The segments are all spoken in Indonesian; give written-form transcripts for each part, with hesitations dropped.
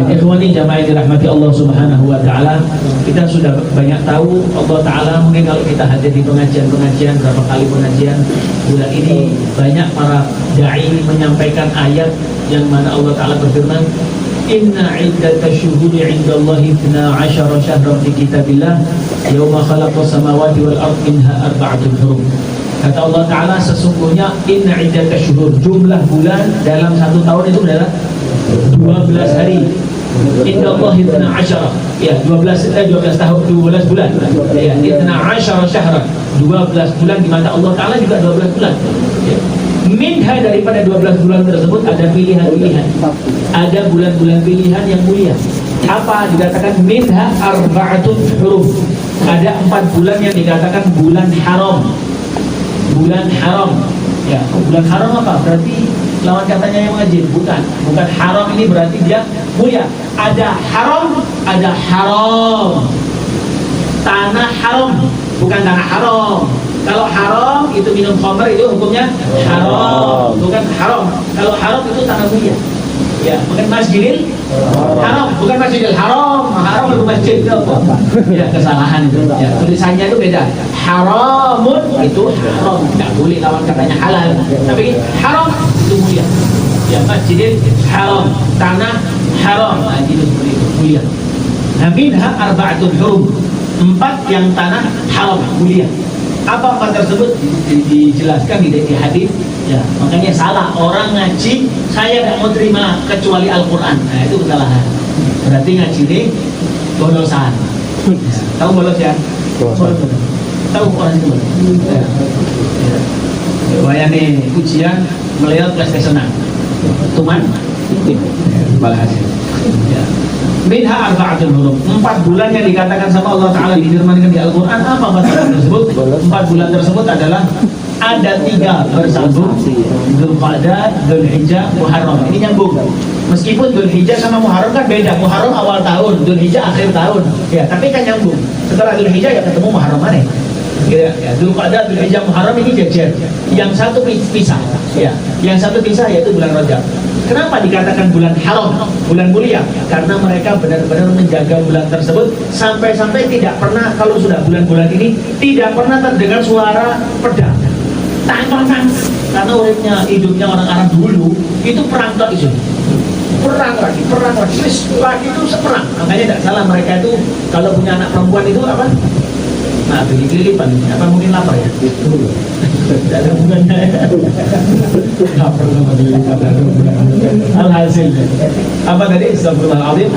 Ikhwani jamaah yang dirahmati Allah Subhanahu wa taala, kita sudah banyak tahu Allah taala. Mungkin kalau kita hadir di pengajian berapa kali pengajian bulan ini, banyak para dai menyampaikan ayat yang mana Allah taala berfirman, Inna iddatash syuhuri 'indallahi 12 syahran fi kitabillah yauma khalaqas samawati wal ardi minha arba'atun hurum. Kata Allah taala, sesungguhnya inna iddatash syuhur, jumlah bulan dalam satu tahun itu adalah 12 hari. Indallahi 12, ya 12 tahun, 12 bulan. Ya, 12 syahran, 12 bulan di mata Allah taala juga 12 bulan. Ya. Minha, daripada 12 bulan tersebut ada pilihan-pilihan. Ada bulan-bulan pilihan yang mulia. Apa dikatakan minha arba'atun hurum? Ada 4 bulan yang dikatakan bulan haram. Bulan haram. Ya, bulan haram apa? Berarti lawan katanya yang wajib. Bukan haram, ini berarti dia mulia. Ada haram, ada haram. Tanah haram, bukan tanah haram. Kalau haram itu minum khamr, itu hukumnya haram, bukan haram. Kalau haram itu tanah mulia. Ya, bukan masjidil haram, bukan masjidil haram. Haram itu masjid itu apa? Ya, kesalahan itu. Ya, tulisannya itu beda. Haramun itu haram, tidak boleh lawan katanya halal. Tapi haram itu mulia. Ya, masjidil haram, tanah haram, itu seperti itu, mulia. Nah, minha arba'atun hurum, 4 yang tanah haram, mulia. Apa tersebut dijelaskan di hadis. Ya, makanya salah orang ngaji, saya tidak mau terima kecuali Al-Quran. Nah, itu kesalahan. Berarti ngaji ini bolosan. Ya. Tahu bolos ya? Bolos. Tahu orang itu? Ya. Bayangin ujian melihat PlayStation-an. Tuman, balas hasil. Ya. Minha arba'atun hurum, 4 bulan yang dikatakan sama Allah Ta'ala, difirmankan di Al-Quran. Apa 4 bulan tersebut? 4 bulan tersebut adalah ada 3 bersambung, Dzulqa'dah, Dzulhijjah, Muharram. Ini nyambung. Meskipun Dzulhijjah sama Muharram kan beda. Muharram awal tahun, Dzulhijjah akhir tahun. Ya, tapi kan nyambung. Setelah Dzulhijjah ya ketemu Muharram mana? Ya, Dzulqa'dah, Dzulhijjah, Muharram ini jejer. Yang satu pisah. Ya, yang satu pisah yaitu bulan Rajab. Kenapa dikatakan bulan haram, bulan mulia? Karena mereka benar-benar menjaga bulan tersebut sampai-sampai tidak pernah, kalau sudah bulan-bulan ini tidak pernah terdengar suara pedang. Tang-tang. Karena uripnya, hidupnya orang Arab dulu itu perang tak isu. Perang lagi, lagi itu seperang. Makanya tidak salah mereka itu kalau punya anak perempuan itu apa? Nah, pilih-pilihan, apa mungkin lapar ya? Tidak ada hubungannya. Lapar sama pilih-pilihan. Alhasil apa tadi? Astagfirullahaladzim.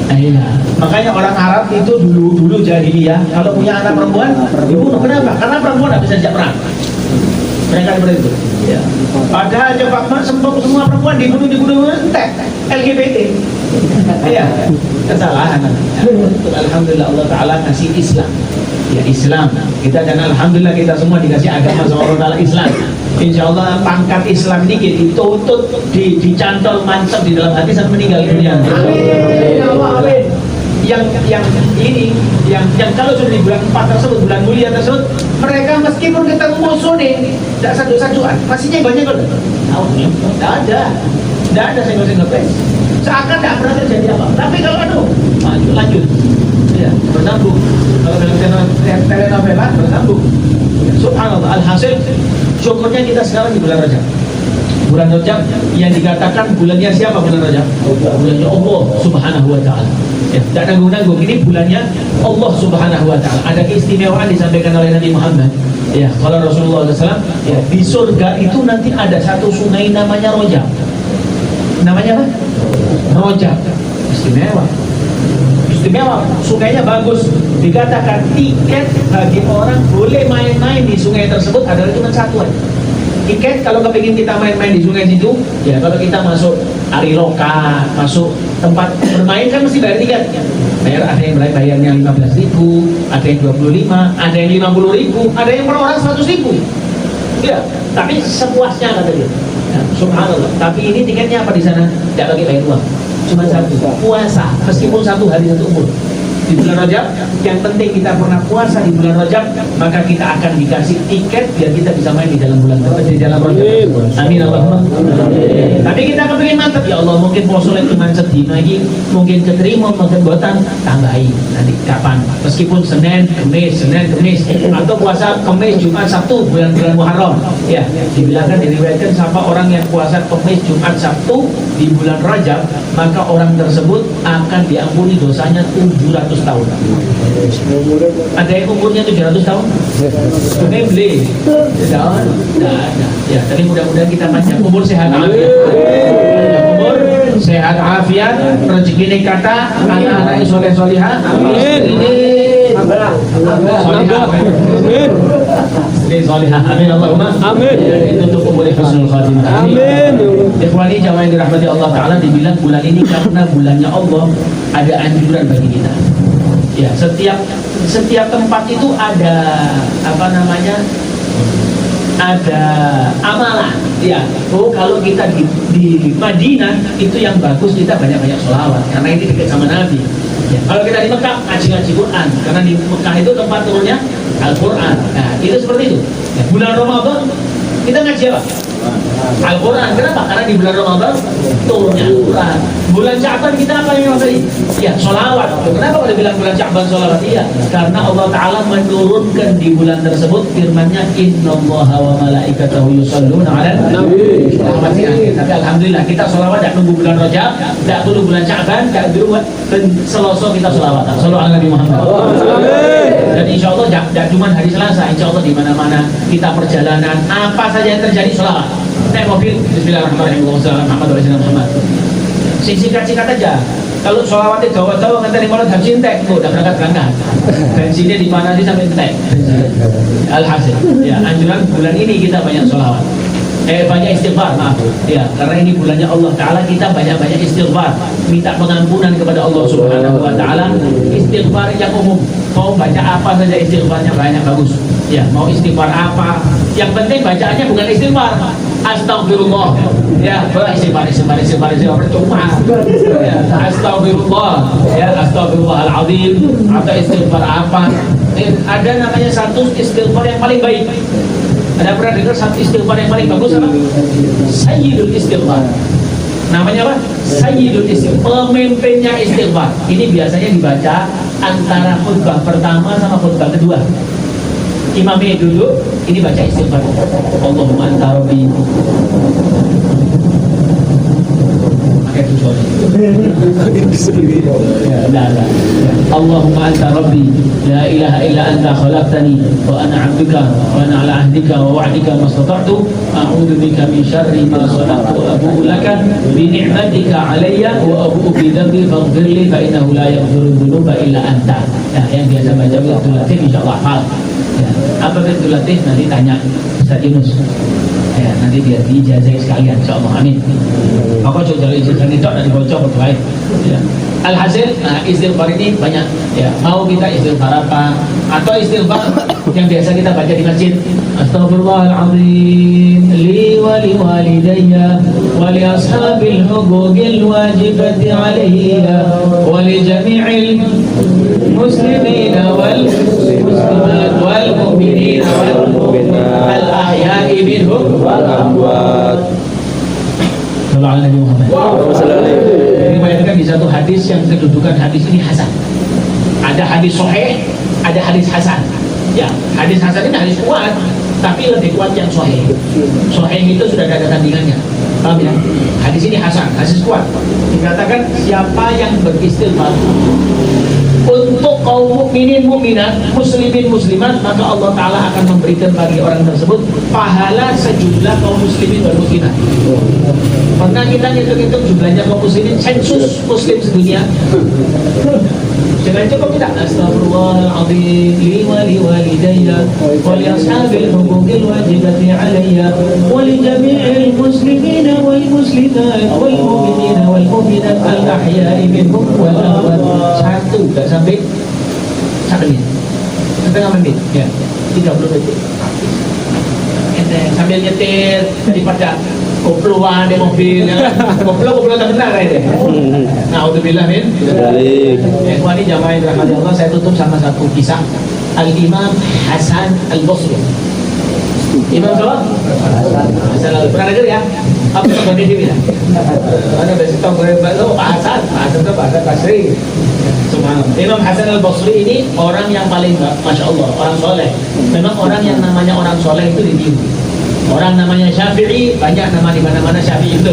Iya. Makanya orang Arab itu dulu jahiliyah kalau punya anak perempuan dibunuh. Kenapa? Karena perempuan tidak bisa diajak perang. Mereka seperti itu. Ya. Padahal coba semua perempuan dibunuh entek. LGBT. Iya. Kesalahan. Alhamdulillah Allah Taala kasih Islam. Ya, Islam kita, dan alhamdulillah kita semua dikasih agama sama Allah Ta'ala, Islam. Insya Allah pangkat Islam ini dituntut, dicantol mantap di dalam hati sampai meninggal dunia. Amin. Yang kalau sudah di bulan 4 tersebut, bulan mulia tersebut, mereka meskipun ketemu musuh nih tidak satu-satuan, pastinya banyak loh. Tidak ada single face. Seakan tidak pernah terjadi apa. Tapi kalau lanjut. Ya, bersambung. Kalau dalam telenovela bersambung. Subhanallah. Alhasil syukurnya kita sekarang di bulan Rajab. Bulan Rajab yang dikatakan bulannya siapa bulan Rajab? Bulannya Allah Subhanahu wa Ta'ala. Ya, tidak nanggung-nanggung. Ini bulannya Allah Subhanahu wa Ta'ala. Ada keistimewaan disampaikan oleh Nabi Muhammad. Ya, kalau Rasulullah SAW, ya, di surga itu nanti ada satu sungai namanya Rajab. Namanya apa? Rajab. Istimewa, sungainya bagus. Dikatakan tiket bagi orang boleh main-main di sungai tersebut adalah cuma satu aja. Tiket kalau kepingin kita main-main di sungai situ, ya kalau kita masuk Ariloka, masuk tempat bermain kan mesti bayar tiket. Ada yang bayarnya 15.000, ada yang 25, ada yang 50.000, ada yang per orang 100.000. Ya, tapi sepuasnya kata dia. Ya, subhanallah. Tapi ini tiketnya apa di sana? Tidak pakai bayar uang. Cuma satu, puasa, meskipun 1 hari 1 umur. di bulan Rajab. Yang penting kita pernah puasa di bulan Rajab, maka kita akan dikasih tiket biar kita bisa main di dalam bulan Rajab, di dalam Rajab. Amin Allahumma. Tapi kita kepingin mantap, ya Allah, mungkin puasa cuma sedih lagi, mungkin keterima, mungkin buatan tambahin nanti kapan, meskipun Senin Kemis atau puasa Kemis Jumat Sabtu bulan-bulan Muharram, ya dibilangkan, diriwayatkan siapa orang yang puasa Kemis Jumat Sabtu di bulan Rajab, maka orang tersebut akan diampuni dosanya 700 tahun. Ada yang umurnya 700 tahun? Mungkin beli tidak ada. Ya, tapi mudah-mudahan kita panjang umur, sehat afiat, umur sehat afiat, rezeki ini kata, anak-anak soleh solihah, solihah, amin Allahumma amin. Itu untuk umur husnul khatimah. Amin. Ikhwani jamaah yang dirahmati Allah Ta'ala, dibilang bulan ini karena bulannya Allah ada anjuran bagi kita. Ya, setiap tempat itu ada apa namanya? Ada amalan. Ya, kalau kita di Madinah itu yang bagus kita banyak-banyak sholawat karena ini dekat sama Nabi. Ya, kalau kita di Mekah ngaji Quran karena di Mekah itu tempat turunnya Al-Quran. Nah, itu seperti itu. Ya, bulan Ramadan kita ngaji apa? Al-Quran. Kenapa? Karena di bulan Ramadan turunnya Al-Quran. Bulan Sya'ban kita apa yang tadi? Ya, sholawat. Kenapa kalau bilang bulan Sya'ban sholawat? Iya, karena Allah Ta'ala menurunkan di bulan tersebut firman-Nya, Innallaha wa malaikatahu yusholluna 'alan nabi. Tapi alhamdulillah kita sholawat tidak nunggu bulan Rajab, tidak tunggu bulan Sya'ban, tidak tunggu Selasa kita sholawat. Sholawat Nabi Muhammad. Dan insya Allah tidak cuma hari Selasa, insya Allah di mana-mana kita perjalanan apa saja yang terjadi sholawat. Naik mobil, Bismillahirrahmanirrahim, Muhammad. Singkat-singkat aja. Kalau sholawatnya jauh-jauh nganterin malam habis entek, udah berangkat. Bensinnya di mana sih sampai entek. Alhasil, ya anjuran bulan ini kita banyak sholawat. Banyak istighfar, maaf. Ya, karena ini bulannya Allah Ta'ala, kita banyak-banyak istighfar, minta pengampunan kepada Allah Subhanahu wa Ta'ala. Istighfar yang umum, mau baca apa saja istighfarnya banyak, bagus. Ya, mau istighfar apa, yang penting bacaannya bukan istighfar astagfirullah. Ya, istighfar percuma. Ya, astagfirullah, ya, astagfirullahaladzim, atau istighfar apa. Ada namanya satu istighfar yang paling baik. Ada pernah dengar satu istighfar yang paling bagus apa? Sayyidul istighfar. Namanya apa? Sayyidul istighfar, pemimpinnya istighfar. Ini biasanya dibaca antara khutbah pertama sama khutbah kedua. Imamnya dulu, ini baca istighfar. Allahumma anta rabbi. Pakai tujuan. Allahumma anta rabbi, la ilaha illa anta khalaqtani, wa ana 'abduka, wa ana 'ala 'ahdika wa wa'dika mastata'tu, a'udzu bika min syarri ma sana'tu, wa abu'u laka bi ni'matika 'alayya wa abu'u bi dhanbi faghfir li fa innahu la yaghfiru dhunuba illa anta. Nah, yang biasa baca itu Latif insyaallah hafal. Ya, apa itu Latif nanti tanya Ustaz Yunus. Ya, nanti biar diijazah sekalian insyaallah. Amin. Maka coba ijazah itu dari bocor berbaik. Ya. Alhasil, istighfar ini banyak. Ya, mau kita istighfar apa? Atau istighfar yang biasa kita baca di masjid. Astaghfirullahaladzim li wa li walidayya wa li ashabil huquqil wajibati alayya wa li jami'il muslimina wal muslimat wal mu'minina wal mu'minat al ahya'i minhum wal amwat. Sallallahu alaihi wasallam. Diriwayatkan di satu hadis yang kedudukan hadis ini hasan. Ada hadis sahih, ada hadis hasan. Ya, hadis hasan ini hadis kuat, tapi lebih kuat yang sahih. Sahih itu sudah ada tandingannya. Paham ya? Hadis ini hasan, hadis kuat. Dikatakan siapa yang beristighfar untuk kaum mukminin mukminat, muslimin muslimat, maka Allah Ta'ala akan memberikan bagi orang tersebut pahala sejumlah kaum muslimin dan muslimat. Pernah kita hitung-hitung jumlahnya kaum muslimin, sensus muslim sedunia. Jangan cukup kita Astaghfirullahaladzim li wa li walidayya wa li ashabil huquqil wajibati alayya wa li jami'il muslimina wal muslimat wal mu'minina wal mu'minat al ahya'i minhum wal amwat. Satu, gak sampai 1 menit, setengah menit, ya 30 menit. Sambil nyetir daripada koploan di mobil, koplo tak benar ini. Nah, Naudzubillah min dzalik. Ikhwani jamaah yang dirahmati Allah, saya tutup sama satu kisah Al-Imam Hasan Al-Basri. Imam siapa? Hasan Al-Basri. Pernah dengar ya? Apa yang dia bilang? Ada basic tahu Pak Hasan itu Pak Hasan Basri. Subhanallah. Imam Hasan Al-Basri ini orang yang paling, masya Allah, orang soleh. Memang orang yang namanya orang soleh itu ditiru. Orang namanya Syafi'i, banyak nama di mana-mana Syafi'i itu.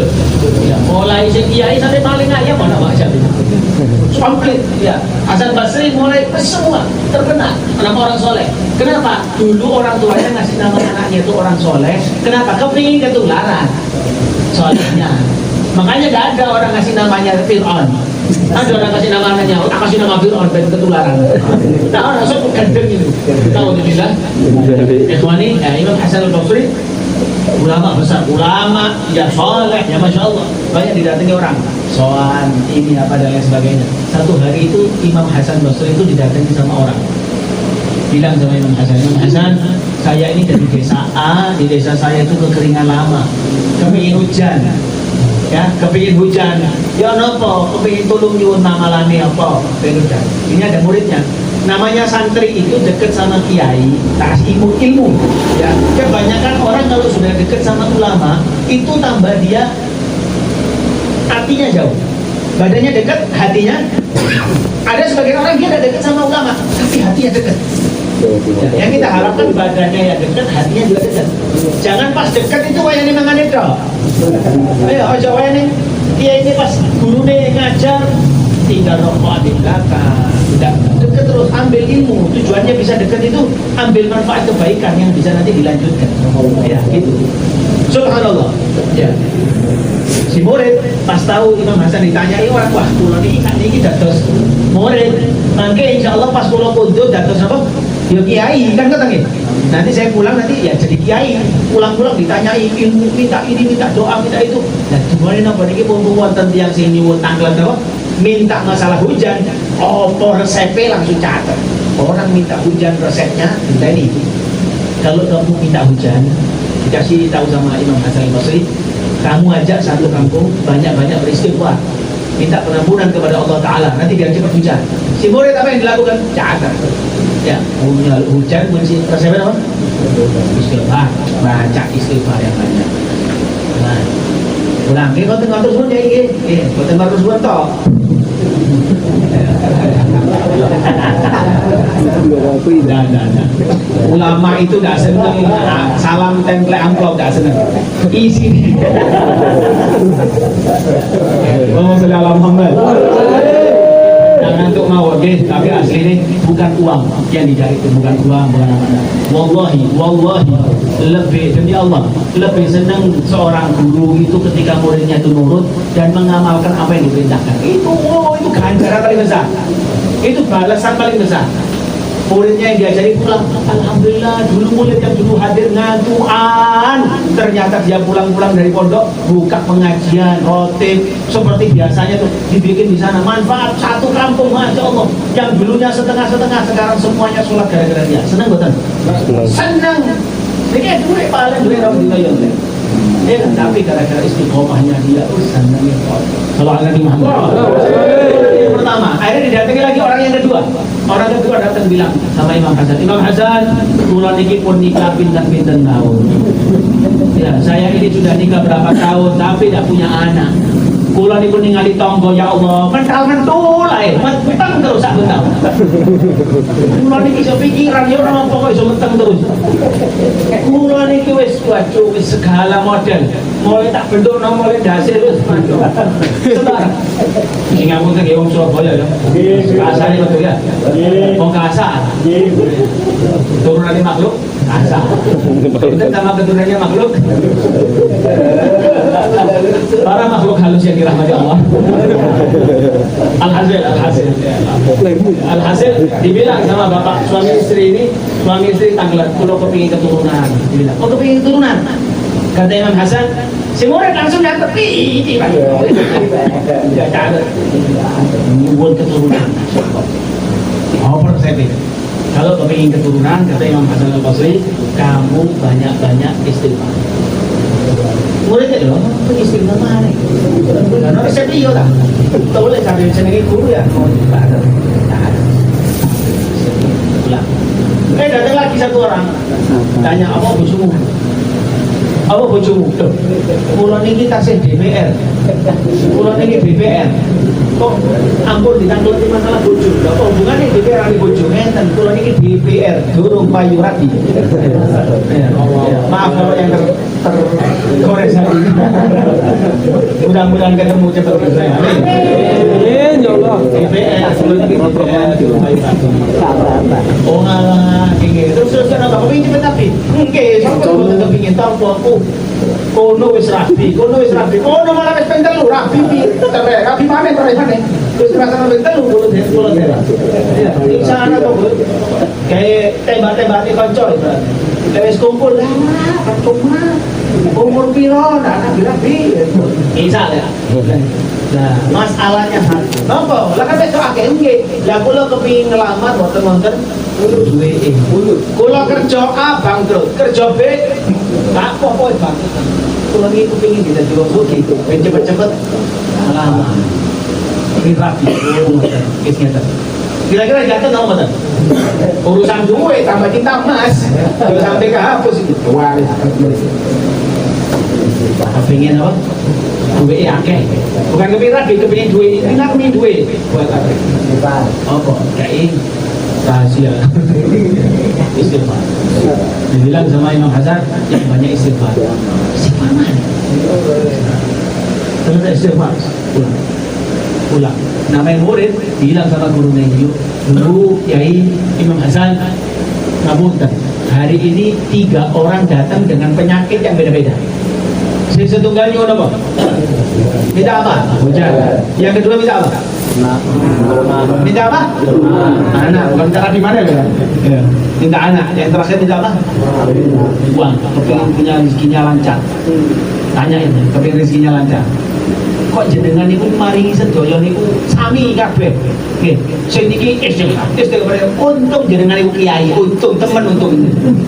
Ya, mulai kiai sampai paling ayam mana Pak Syafi'i. Komplit, ya. Hasan Basri mulai semua terkenal nama orang soleh. Kenapa? Dulu orang tuanya ngasih nama anaknya itu orang soleh. Kenapa? Kepingin ketularan solehnya. Makanya gak ada orang ngasih namanya Fir'aun. Ada orang kasih nama anaknya, tak kasih nama Fir'aun dan ketularan. Nah, orang soleh gendeng itu. Tahu tidak? Ikhwani, Imam Hasan Al-Basri ulama besar, ulama ya soleh, ya masya Allah, banyak didatangi orang soal ini apa dan lain sebagainya. Satu hari itu Imam Hasan Basri itu didatangi sama orang, bilang sama Imam Hasan, saya ini dari desa A, di desa saya itu kekeringan lama, kepingin hujan, ya kepingin hujan, ya nopo, kepingin tolong nyuwun mamalane apa, kepingin hujan. Ini ada muridnya. Namanya santri itu dekat sama kiai, kasih ilmu. Ya, kebanyakan orang kalau sudah dekat sama ulama itu tambah dia hatinya jauh, badannya dekat, hatinya. Ada sebagian orang dia tidak dekat sama ulama, tapi hatinya dekat. Ya, yang kita harapkan badannya ya dekat, hatinya juga dekat. Jangan pas dekat itu wayang mangan itu. Ayo, aja wayang kiai ini pas guru ngajar tinggal rokok di belakang. Tidak dekat terus, ambil ilmu. Tujuannya bisa dekat itu ambil manfaat kebaikan yang bisa nanti dilanjutkan. Ya gitu. Subhanallah. Ya. Si murid pas tahu Imam Hasan ditanyai orang, wah kula niki dados murid. Mangke insyaallah pas kula pundhut dados apa? Ya kiai kan ketemu. Nanti saya pulang nanti ya jadi kiai. Pulang-pulang ditanyai ilmu, minta ini, minta doa, minta itu. Nah, kemarin apa niki pun wonten tiyang sing nyuwun tanglet apa? Minta masalah hujan, resepnya langsung catat. Orang minta hujan resepnya, minta ini. Kalau kamu minta hujan, dikasih tahu sama Imam Hasan Al-Basri, kamu ajak satu kampung banyak-banyak beristighfar, minta pengampunan kepada Allah Ta'ala, nanti biar cepat hujan. Si murid apa yang dilakukan? Catat. Ya, hujan resepnya apa? Istighfar, baca istighfar yang banyak. Nah, pulang, kau tengah terus pun jadi, kau tengah terus pun toh. Nah. Ulama itu gak seneng salam template amplop, gak seneng isi. Allahumma sholli ala Muhammad. Jangan untuk mau, tapi asli ini bukan uang yang dicari, itu bukan uang, bukan apa-apa. Wallahi lebih demi Allah, lebih senang seorang guru itu ketika muridnya itu nurut dan mengamalkan apa yang diperintahkan. Itu ganjaran paling besar, itu balasan paling besar. Muridnya yang diajari pulang, alhamdulillah dulu murid yang dulu hadir ngantuan, ternyata dia pulang-pulang dari pondok buka pengajian rotib seperti biasanya tuh dibikin di sana, manfaat satu kampung, masya Allah. Yang dulunya setengah-setengah sekarang semuanya sholat gara-gara dia. Senang betul? Senang. Ini duit paling duit orang dibayar. Tapi gara-gara istiqomahnya dia, senang ya. Kalau Nabi Muhammad. Yang pertama, akhirnya didatangi lagi orang yang kedua. Orang kedua datang bilang sama Imam Hasan, kula niki pun nikah pinten-pinten tahun. Ya, saya ini sudah nikah berapa tahun tapi tidak punya anak. Kula niku ningali tangga ya Allah, mental-mentul ae, meteng terus sak bentar. Kula niki iso pikiran ya ora apa kok iso meteng terus. Kula niki wis waduh wis segala model. Mulai tak bentukno mulai dasar wis mantap. Sebar. Sing ngamun teng wong Surabaya ya. Kasar betul ya. Wong kasar. Turunan makhluk kasar. Itu sama keturunannya makhluk. Para makhluk halus yang dirahmati Allah. Alhasil dibilang sama bapak suami istri tanggal kulo kepingin keturunan. Dibilang, oh kepingin keturunan. Kata Imam Hasan, si murid langsung nyatet ini Pak. Ya catat. Nyuwun keturunan. Oh persepsi. Kalau kepingin keturunan, kata Imam Hasan Al-Basri, kamu banyak-banyak istighfar. Muridnya loh, istighfar mana? Karena resep dia tak boleh cari senengi guru ya. Oh, enggak ada. Pulang. Datang lagi satu orang. Tanya, apa bojomu? Apa bojomu? Kula niki tasih DPR. Kula niki BPR. Kok ampun ditanggleti masalah bojo. Lah apa hubungane DPR kali bojo? Enten kula niki DPR, durung payu rapi. Maaf kalau yang tergores hari ini. Mudah-mudahan ketemu cepat saya. Amin ya Allah. DPR kula niki DPR durung payu rapi. Oh ngalah iki. Terus apa kepengin cepet tapi? Nggih, sampeyan tetep pengin tampo aku. Kono wis rapi, kono malah wis ping 3 rapi cerai, rapi maneh wis rasa ping 3 kulo daerah. Di sana kok kayak tembak-tembak kanca itu. Wis kumpul lah, cuma umur piro anak rapi. Bisa ya. Nah, masalahnya satu. Napa? Lah kan besok akeh nggih. Lah kula kepengin ngelamar mboten-mboten duwe kula kerja A bangkrut, kerja B tak apa-apa bangkrut. Kula niki kepengin dadi wong sugih, ben cepet-cepet ngelamar. Ini rapi, wis ngeten. Kira-kira jatuh napa mboten? Urusan duit tambah cinta emas, yo sampai kehapus itu. Wah, kepengin apa? Duit akeh. Bukan kepengin rapi, kepengin duit. Ini nak kepengin duit. Buat apa? Apa? Kain rahasia. Istighfar. Dibilang sama Imam Hasan yang banyak istighfar. Istighfar mana? Terus istighfar. Pulang. Namanya murid bilang sama gurunya, yuk dulu Kiai Imam Hasan ngapunten. Hari ini 3 orang datang dengan penyakit yang beda-beda. Si setunggalnya apa? Minta apa? Hujan. Yang kedua minta apa? Minta apa? Anak. Bukan minta di mana ya? Minta anak. Yang terakhir minta apa? Uang. Kepingin punya rezekinya lancar. Tanyain, kepingin rezekinya lancar. Kok jenengan niku maringi sedaya niku sami kabeh. Nggih, sing niki istighfar untung jenengan niku kiai, untung temen untung.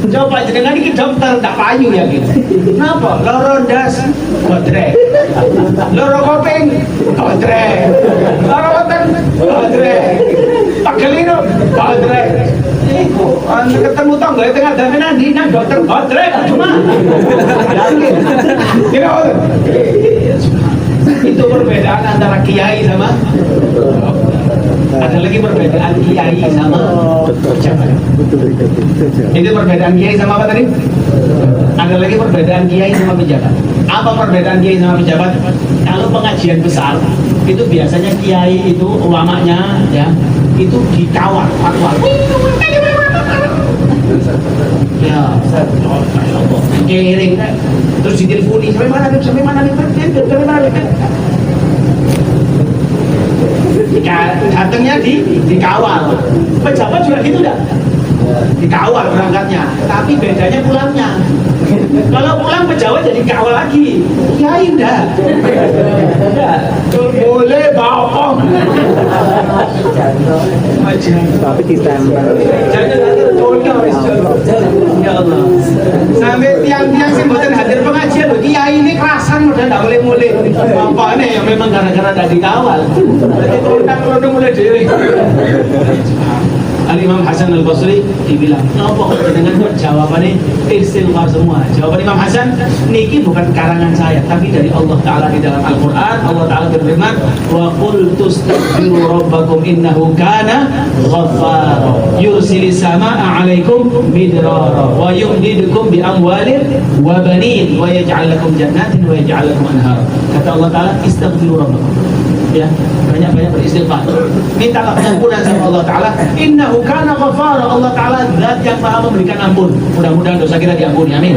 Coba jenengan niki dokter tak payu ya gitu. Napa? Loro ndas godrek. Loro kuping godrek. Loro weten godrek. Pagelino godrek. Iku anu ketemu tangga tengah dalan nanti nang dokter godrek cuma. Yakin. Kira itu perbedaan antara kiai sama ada lagi perbedaan kiai sama pejabat. Itu perbedaan kiai sama apa tadi? Ada lagi perbedaan kiai sama pejabat. Apa perbedaan kiai sama pejabat? Kalau pengajian besar itu biasanya kiai itu ulamanya ya itu dikawal fatwa. Ya, kering kan, terus diteleponi sampai mana datangnya dikawal. Pejabat juga gitu dah, dikawal berangkatnya, tapi bedanya pulangnya. Kalau pulang pejabat jadi kawal lagi, ya indah. Boleh bohong. Tapi ditempel. Jangan ada contoh. Ya Allah. Sampai tiang-tiang sing mboten hadir pengajian lho, kiai ini kerasan udah ndak boleh-boleh. Bapaknya ya memang gara-gara ndak dikawal. Jadi kontak-kontak mulai dhewe. Al-Imam Hasan Al-Basri dibilang, kenapa dengan jawabannya istighfar semua. Jawaban Imam Hasan, niki bukan karangan saya, tapi dari Allah Ta'ala di dalam Al-Quran. Allah Ta'ala berfirman, wa qul tustaghfiru rabbakum innahu kana ghaffara yursilis samaa'a 'alaikum midrara wa yumdidukum bi amwalin wa banin wa yaj'al lakum jannatin wa yaj'al lakum anhara. Kata Allah Ta'ala, istaghfiru rabbakum. Ya, banyak-banyak beristighfar. Mintalah pengampunan sama Allah Ta'ala. Innahu kana ghafara. Allah Ta'ala zat yang maha memberikan ampun. Mudah-mudahan dosa kita diampuni. Amin.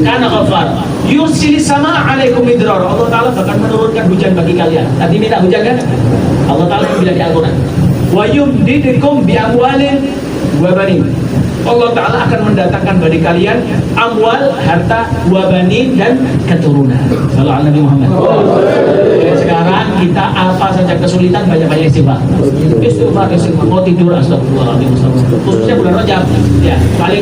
Kana ghafara. Yursilis samaa'a 'alaikum midrara. Allah Ta'ala bahkan menurunkan hujan bagi kalian. Tadi minta hujan kan? Allah Ta'ala bilang di Al-Quran. Wa yumdidukum bi amwalin wa banin. Allah Ta'ala akan mendatangkan bagi kalian amwal, harta, wabanin dan keturunan. Salam Nabi Muhammad. Sekarang kita apa saja kesulitan, banyak-banyak istighfar. Istighfar, mau tidur astagfirullahaladzim, khususnya bulan Rajab. Ya, paling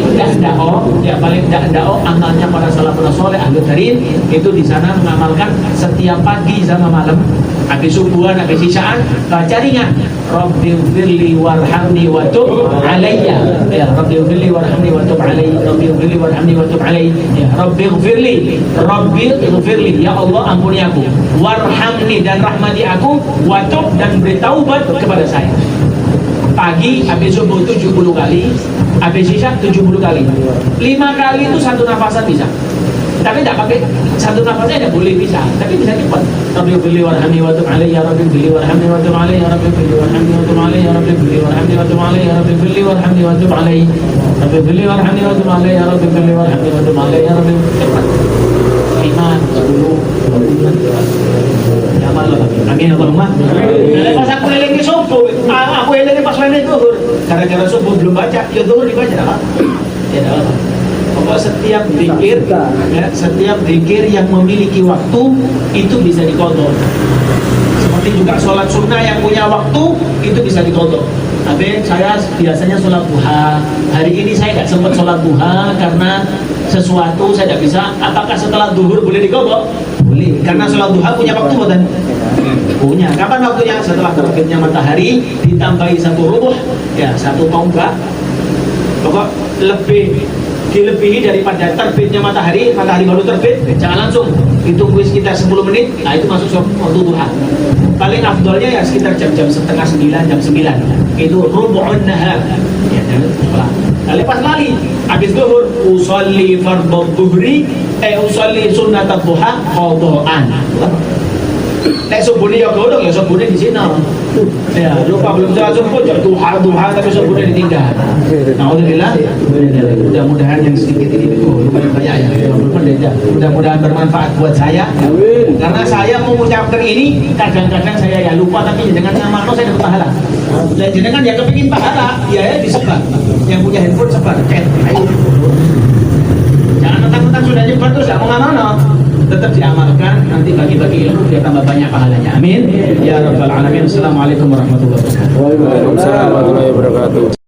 tidak dao, amalnya para salafus saleh ahli karim itu di sana mengamalkan setiap pagi sama malam, habis subuhan, habis isyaan, baca ringan. Rabbighfirli warhamni wa tub alayya. Ya, Rabbighfirli warhamni wa tub alayya. Rabbighfirli warhamni wa tub alayya. Ya, Rabbighfirli, Rabbighfirli, ya Allah ampuni aku. Warhamni, dan rahmati aku. Wa tub, dan beri taubat kepada saya. Pagi habis subuh 70 kali, habis isya 70 kali. 5 kali itu satu nafasan bisa. Tapi tidak pakai satu nafasnya, tidak boleh bisa, tapi bisa cepat. Rabbighfirli warhamni wa tub alayya, Rabbighfirli warhamni wa tub alayya, Rabbighfirli warhamni wa tub alayya, Rabbighfirli warhamni wa tub alayya, Rabbighfirli warhamni wa tub alayya, Rabbighfirli warhamni wa tub alayya, Rabbighfirli warhamni wa tub alayya, cepat. 5, 10, ya malah. Amin Allahumma. Pas aku eling subuh, aku eling pas lain zuhur. Gara-gara subuh belum baca, ya zuhur dibaca dah. Ya dah. Pokoknya setiap zikir yang memiliki waktu itu bisa dikodok. Seperti juga sholat sunnah yang punya waktu itu bisa dikodok. Tapi saya biasanya sholat duha. Hari ini saya nggak sempat sholat duha karena sesuatu saya tidak bisa. Apakah setelah duhur boleh dikodok? Boleh. Karena sholat duha punya waktu bukan? Punya. Kapan waktunya? Setelah terbitnya matahari ditambahi 1 rubuh, ya 1 tonggak. Pokok dilebihi daripada terbitnya matahari baru terbit, jangan langsung, ditunggu sekitar 10 menit, nah itu masuk waktu duha. Paling afdolnya ya sekitar jam 8:30, jam 9, itu rubu'un nahar ya, lalu pas lali habis zuhur, usolli fardhu dhuhri, usolli sunnat duha qadaan. Nek subuhnya ya godong, ya subuhnya di sini. Ya, lupa belum sholat subuh, ya duha tapi subuhnya ditinggal. Alhamdulillah. Mudah-mudahan yang sedikit ini lumayan banyak ya. Mudah-mudahan bermanfaat buat saya. Karena saya mengucapkan ini, kadang-kadang saya ya lupa, tapi dengan nama saya dapat pahala. Dan jenengan ya kepingin pahala, ya disebar. Yang punya handphone sebar, ayo. Jangan mentang-mentang sudah nyebar terus nggak mau ngamal, tetap diamalkan, nanti bagi-bagi ilmu biar tambah banyak pahalanya. Amin ya rabbal alamin. Assalamualaikum warahmatullahi wabarakatuh. Waalaikumsalam warahmatullahi wabarakatuh.